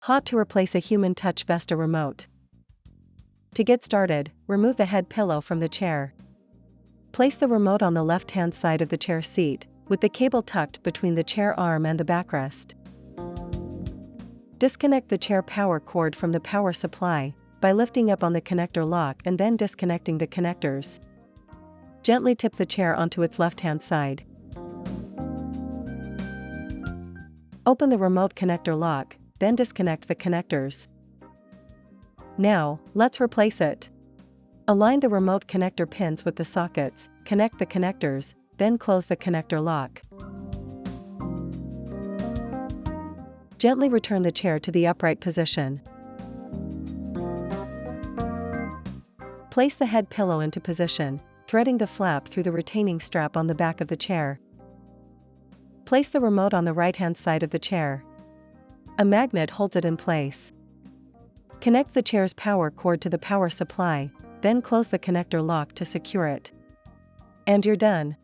How to replace a Human Touch Vesta remote. To get started, remove the head pillow from the chair. Place the remote on the left-hand side of the chair seat, with the cable tucked between the chair arm and the backrest. Disconnect the chair power cord from the power supply by lifting up on the connector lock and then disconnecting the connectors. Gently tip the chair onto its left-hand side. Open the remote connector lock, then disconnect the connectors. Now, let's replace it. Align the remote connector pins with the sockets, connect the connectors, then close the connector lock. Gently return the chair to the upright position. Place the head pillow into position, threading the flap through the retaining strap on the back of the chair. Place the remote on the right-hand side of the chair. A magnet holds it in place. Connect the chair's power cord to the power supply, then close the connector lock to secure it. And you're done.